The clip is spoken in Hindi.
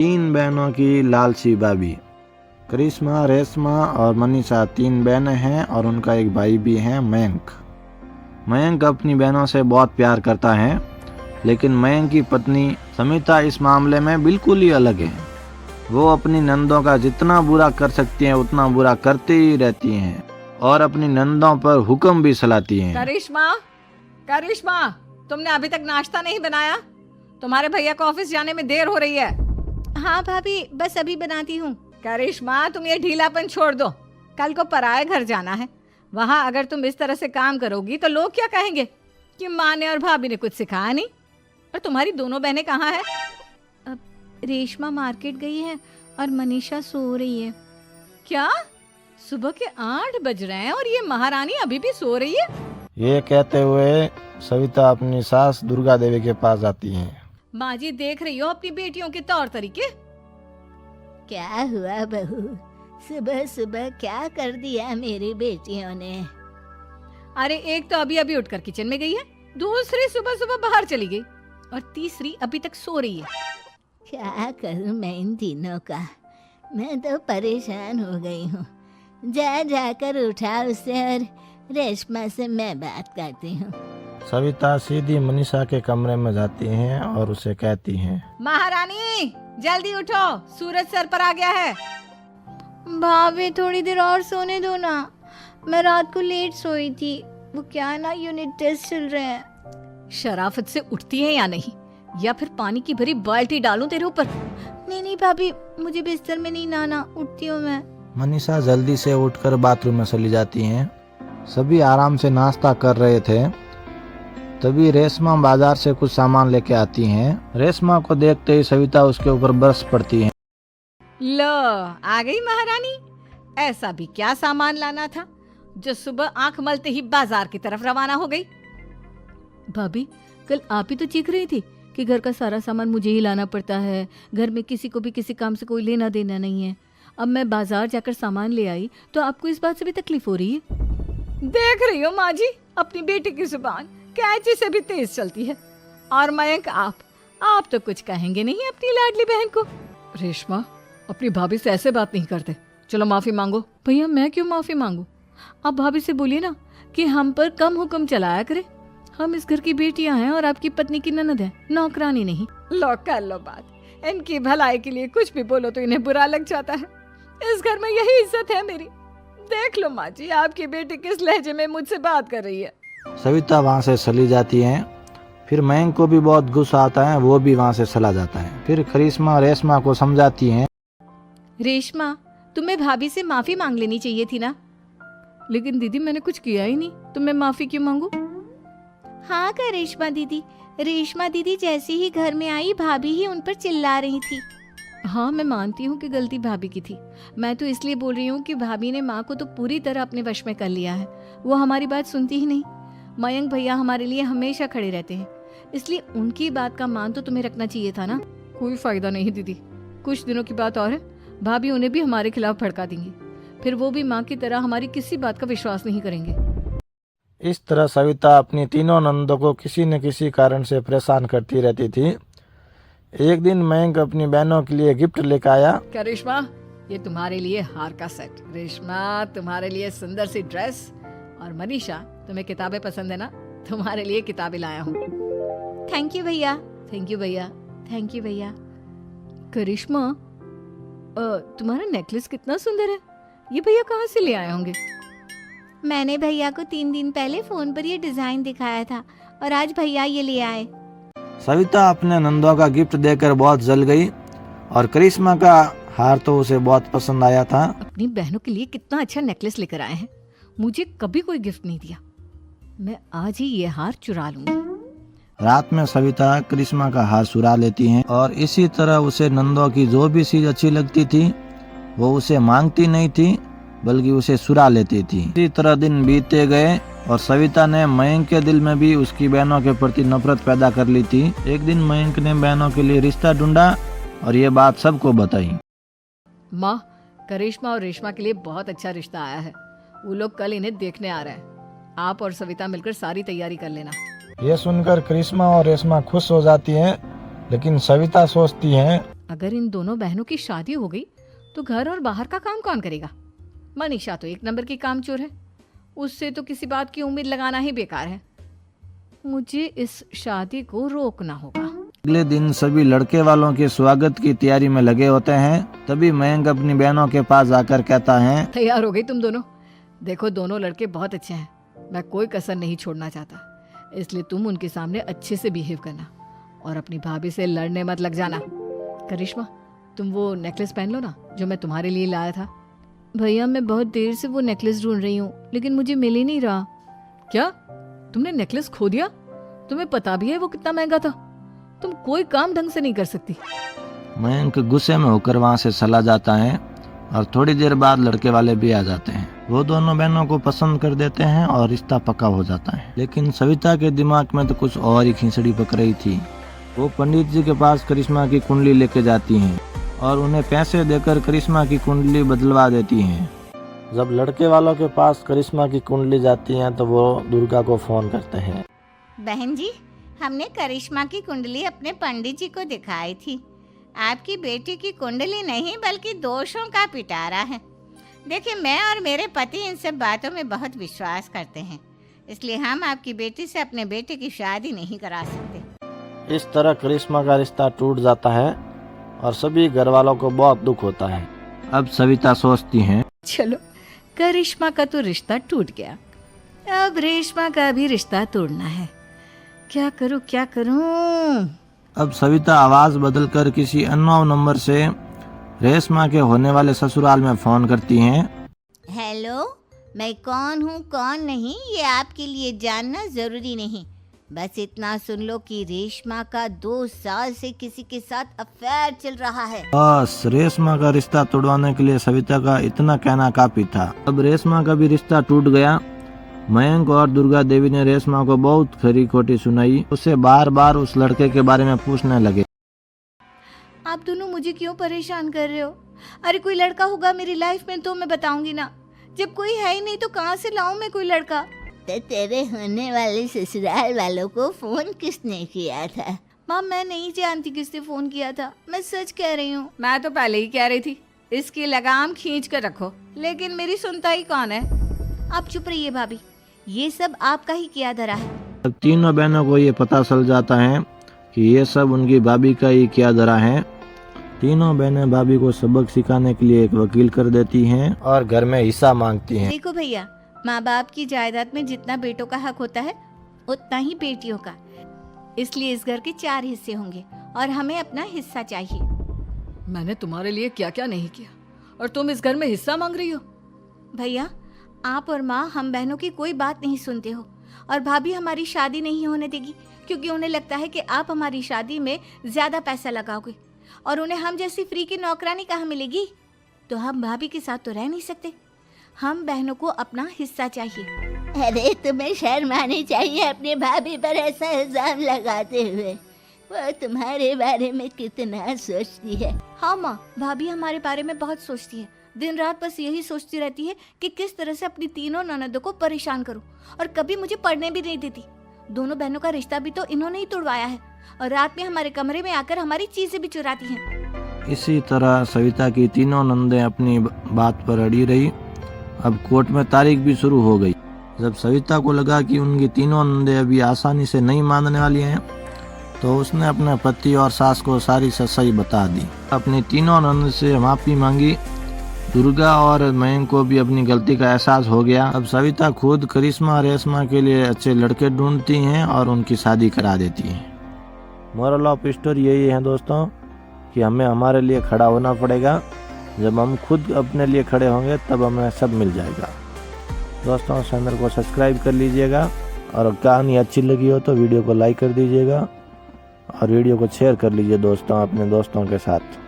तीन बहनों की लालची भाभी। करिश्मा, रेशमा और मनीषा तीन बहनें हैं और उनका एक भाई भी है, मयंक। मयंक अपनी बहनों से बहुत प्यार करता है, लेकिन मयंक की पत्नी समिता इस मामले में बिल्कुल ही अलग है। वो अपनी नंदों का जितना बुरा कर सकती हैं उतना बुरा करती ही रहती हैं और अपनी नंदों पर हुक्म भी चलाती हैं। करिश्मा, करिश्मा, तुमने अभी तक नाश्ता नहीं बनाया? तुम्हारे भैया को ऑफिस जाने में देर हो रही है। हाँ भाभी, बस अभी बनाती हूँ। करिश्मा, तुम ये ढीलापन छोड़ दो। कल को पराए घर जाना है। वहाँ अगर तुम इस तरह से काम करोगी तो लोग क्या कहेंगे कि माँ ने और भाभी ने कुछ सिखाया नहीं। और तुम्हारी दोनों बहनें कहाँ हैं? रेशमा मार्केट गई है और मनीषा सो रही है। क्या? सुबह के 8 बज रहे हैं और ये महारानी अभी भी सो रही है? ये कहते हुए सविता अपनी सास दुर्गा देवी के पास जाती है। माँ जी, देख रही हो अपनी बेटियों के तौर तरीके? क्या हुआ बहू, सुबह सुबह क्या कर दिया मेरी बेटियों ने? अरे एक तो अभी अभी उठकर किचन में गई है, दूसरी सुबह सुबह बाहर चली गई और तीसरी अभी तक सो रही है। क्या करूं मैं इन तीनों का, मैं तो परेशान हो गई हूँ। जा जाकर उठा उसे और रेशमा से मैं बात करती हूँ। सविता सीधी मनीषा के कमरे में जाती हैं और उसे कहती हैं, महारानी जल्दी उठो, सूरज सर पर आ गया है। भाभी थोड़ी देर और सोने दो ना, मैं रात को लेट सोई थी। वो क्या ना, यूनिट टेस्ट चल रहे हैं। शराफत से उठती है या नहीं, या फिर पानी की भरी बाल्टी डालूं तेरे ऊपर? नहीं नहीं भाभी, मुझे बिस्तर में नहीं लाना, उठती हूँ मैं। मनीषा जल्दी से उठकर बाथरूम में चली जाती हैं। सभी आराम से नाश्ता कर रहे थे, तभी रेशमा बाजार से कुछ सामान लेके आती हैं। रेशमा को देखते ही सविता उसके ऊपर बरस पड़ती है। लो, आ गई महारानी। ऐसा भी क्या सामान लाना था जो सुबह आंख मलते ही बाजार की तरफ रवाना हो गई? भाभी, कल आप ही तो चीख रही थी कि घर का सारा सामान मुझे ही लाना पड़ता है, घर में किसी को भी किसी काम से कोई लेना देना नहीं है। अब मैं बाजार जाकर सामान ले आई तो आपको इस बात से भी तकलीफ हो रही है? देख रही हो माँ जी, अपनी बेटी की जुबान कैंची से भी तेज चलती है। और मयंक, आप तो कुछ कहेंगे नहीं अपनी लाडली बहन को। रेशमा, अपनी भाभी से ऐसे बात नहीं करते, चलो माफी मांगो। भैया, मैं क्यों माफी मांगू? आप भाभी से बोलिए ना कि हम पर कम हुक्म चलाया करे। हम इस घर की बेटियां हैं और आपकी पत्नी की ननद है, नौकरानी नहीं। लो कर लो बात। इनकी भलाई के लिए कुछ भी बोलो तो इन्हें बुरा लग जाता है। इस घर में यही इज्जत है मेरी। देख लो माँ जी, आपकी बेटी किस लहजे में मुझसे बात कर रही है। सविता वहाँ से चली जाती हैं। फिर मयंक को भी बहुत गुस्सा आता है, वो भी वहाँ से चला जाता है। फिर करिश्मा रेशमा को समझाती हैं, रेशमा, तुम्हें भाभी से माफी मांग लेनी चाहिए थी ना। लेकिन दीदी, मैंने कुछ किया ही नहीं तो मैं माफी क्यों मांगू? हाँ का रेशमा दीदी, रेशमा दीदी जैसे ही घर में आई भाभी ही उन पर चिल्ला रही थी। हाँ, मैं मानती हूँ कि गलती भाभी की थी। मैं तो इसलिए बोल रही हूँ कि भाभी ने माँ को तो पूरी तरह अपने वश में कर लिया है। वो हमारी बात सुनती ही नहीं। मयंक भैया हमारे लिए हमेशा खड़े रहते हैं, इसलिए उनकी बात का मान तो तुम्हें रखना चाहिए था ना। कोई फायदा नहीं दीदी, कुछ दिनों की बात और है, भाभी उन्हें भी हमारे खिलाफ भड़का देंगी। फिर वो भी माँ की तरह हमारी किसी बात का विश्वास नहीं करेंगे। इस तरह सविता अपनी तीनों नंदों को किसी न किसी कारण से परेशान करती रहती थी। एक दिन मयंक अपनी बहनों के लिए गिफ्ट लेकर आया। क्या रेशमा, ये तुम्हारे लिए हार का सेट। रेशमा, तुम्हारे लिए सुंदर सी ड्रेस। और मनीषा, तुम्हें किताबें पसंद है ना, तुम्हारे लिए किताबें लाया हूँ। थैंक यू भैया। थैंक यू भैया। थैंक यू भैया। करिश्मा, तुम्हारा नेकलेस कितना सुंदर है। ये भैया कहाँ से ले आए होंगे? मैंने भैया को 3 दिन पहले फोन पर ये डिजाइन दिखाया था और आज भैया ये ले आए। सविता अपने नंदों का गिफ्ट देकर बहुत जल गई और करिश्मा का हार तो उसे बहुत पसंद आया था। अपनी बहनों के लिए कितना अच्छा नेकलेस लेकर आए हैं, मुझे कभी कोई गिफ्ट नहीं दिया। मैं आज ही ये हार चुरा लूंगी। रात में सविता करिश्मा का हार चुरा लेती हैं और इसी तरह उसे नंदों की जो भी चीज अच्छी लगती थी वो उसे मांगती नहीं थी, बल्कि उसे चुरा लेती थी। इसी तरह दिन बीते गए और सविता ने मयंक के दिल में भी उसकी बहनों के प्रति नफरत पैदा कर ली थी। एक दिन मयंक ने बहनों के लिए रिश्ता ढूंढा और ये बात सबको बताई। माँ, करिश्मा और रेशमा के लिए बहुत अच्छा रिश्ता आया है। वो लोग कल इन्हें देखने आ रहे हैं। आप और सविता मिलकर सारी तैयारी कर लेना। ये सुनकर करिश्मा और रेशमा खुश हो जाती हैं, लेकिन सविता सोचती है, अगर इन दोनों बहनों की शादी हो गई तो घर और बाहर का काम कौन करेगा? मनीषा तो एक नंबर की कामचोर है, उससे तो किसी बात की उम्मीद लगाना ही बेकार है। मुझे इस शादी को रोकना होगा। अगले दिन सभी लड़के वालों के स्वागत की तैयारी में लगे होते हैं। तभी मयंक अपनी बहनों के पास जाकर कहता है, तैयार हो गई तुम दोनों? देखो दोनों लड़के बहुत अच्छे हैं, मैं कोई कसर नहीं छोड़ना चाहता, इसलिए तुम उनके सामने अच्छे से बिहेव करना और अपनी भाभी से लड़ने मत लग जाना। करिश्मा, तुम वो नेकलेस पहन लो ना जो मैं तुम्हारे लिए लाया था। भैया मैं बहुत देर से वो नेकलेस ढूंढ रही हूँ, लेकिन मुझे मिल ही नहीं रहा। क्या तुमने नेकलेस खो दिया? तुम्हें पता भी है वो कितना महंगा था? तुम कोई काम ढंग से नहीं कर सकती। मयंक गुस्से में होकर वहाँ से चला जाता है और थोड़ी देर बाद लड़के वाले भी आ जाते हैं। वो दोनों बहनों को पसंद कर देते हैं और रिश्ता पक्का हो जाता है। लेकिन सविता के दिमाग में तो कुछ और ही खिचड़ी पक रही थी। वो पंडित जी के पास करिश्मा की कुंडली लेके जाती हैं और उन्हें पैसे देकर करिश्मा की कुंडली बदलवा देती हैं। जब लड़के वालों के पास करिश्मा की कुंडली जाती है तो वो दुर्गा को फोन करते हैं। बहन जी, हमने करिश्मा की कुंडली अपने पंडित जी को दिखाई थी। आपकी बेटी की कुंडली नहीं बल्कि दोषों का पिटारा है। देखिए, मैं और मेरे पति इन सब बातों में बहुत विश्वास करते हैं, इसलिए हम आपकी बेटी से अपने बेटे की शादी नहीं करा सकते। इस तरह करिश्मा का रिश्ता टूट जाता है और सभी घर वालों को बहुत दुख होता है। अब सविता सोचती हैं, चलो करिश्मा का तो रिश्ता टूट गया, अब रेशमा का भी रिश्ता तोड़ना है। क्या करूं क्या करूं? अब सविता आवाज बदलकर किसी अननोन नंबर से रेशमा के होने वाले ससुराल में फोन करती हैं। हेलो, मैं कौन हूँ कौन नहीं ये आपके लिए जानना जरूरी नहीं। बस इतना सुन लो कि रेशमा का 2 साल से किसी के साथ अफेयर चल रहा है। बस रेशमा का रिश्ता तोड़वाने के लिए सविता का इतना कहना काफी था। अब रेशमा का भी रिश्ता टूट गया। मयंक और दुर्गा देवी ने रेशमा को बहुत खरी खोटी सुनाई। उसे बार बार उस लड़के के बारे में पूछने लगे। आप दोनों मुझे क्यों परेशान कर रहे हो? अरे कोई लड़का होगा मेरी लाइफ में तो मैं बताऊंगी ना। जब कोई है ही नहीं तो कहाँ से लाऊं मैं कोई लड़का? तो तेरे होने वाले ससुराल वालों को फोन किसने किया था? माँ मैं नहीं जानती किसने फोन किया था, मैं सच कह रही हूँ। मैं तो पहले ही कह रही थी इसकी लगाम खींच कर रखो, लेकिन मेरी सुनता ही कौन है। आप चुप रहिए भाभी, ये सब आपका ही किया धरा है। अब तीनों बहनों को ये पता चल जाता है कि ये सब उनकी भाभी का ही किया धरा है। तीनों बहनें भाभी को सबक सिखाने के लिए एक वकील कर देती हैं और घर में हिस्सा मांगती हैं। देखो भैया, माँ बाप की जायदाद में जितना बेटों का हक होता है उतना ही बेटियों का, इसलिए इस घर के 4 हिस्से होंगे और हमें अपना हिस्सा चाहिए। मैंने तुम्हारे लिए क्या क्या नहीं किया और तुम इस घर में हिस्सा मांग रही हो? भैया, आप और माँ हम बहनों की कोई बात नहीं सुनते हो और भाभी हमारी शादी नहीं होने देगी क्योंकि उन्हें लगता है कि आप हमारी शादी में ज्यादा पैसा लगाओगे और उन्हें हम जैसी फ्री की नौकरानी कहाँ मिलेगी। तो हम भाभी के साथ तो रह नहीं सकते, हम बहनों को अपना हिस्सा चाहिए। अरे तुम्हें शर्म आनी चाहिए अपने भाभी पर ऐसा इल्जाम लगाते हुए। वो तुम्हारे बारे में कितना सोचती है। हाँ माँ, भाभी हमारे बारे में बहुत सोचती है। दिन रात बस यही सोचती रहती है कि किस तरह से अपनी तीनों ननदों को परेशान करूं और कभी मुझे पढ़ने भी नहीं देती। दोनों बहनों का रिश्ता भी तो इन्होंने ही तोड़वाया है और रात में हमारे कमरे में आकर हमारी चीजें भी चुराती हैं। इसी तरह सविता की तीनों नंदें अपनी बात पर अड़ी रही। अब कोर्ट में तारीख भी शुरू हो गई। जब सविता को लगा कि उनकी तीनों नंदें अभी आसानी से नहीं मानने वाली हैं, तो उसने अपने पति और सास को सारी सच्चाई बता दी। अपनी तीनों नंद से माफी मांगी। दुर्गा और मयंक को भी अपनी गलती का एहसास हो गया। अब सविता खुद करिश्मा और रेशमा के लिए अच्छे लड़के ढूंढती हैं और उनकी शादी करा देती हैं। मोरल ऑफ स्टोरी यही है दोस्तों कि हमें हमारे लिए खड़ा होना पड़ेगा। जब हम खुद अपने लिए खड़े होंगे तब हमें सब मिल जाएगा। दोस्तों चैनल को सब्सक्राइब कर लीजिएगा और कहानी अच्छी लगी हो तो वीडियो को लाइक कर दीजिएगा और वीडियो को शेयर कर लीजिए दोस्तों अपने दोस्तों के साथ।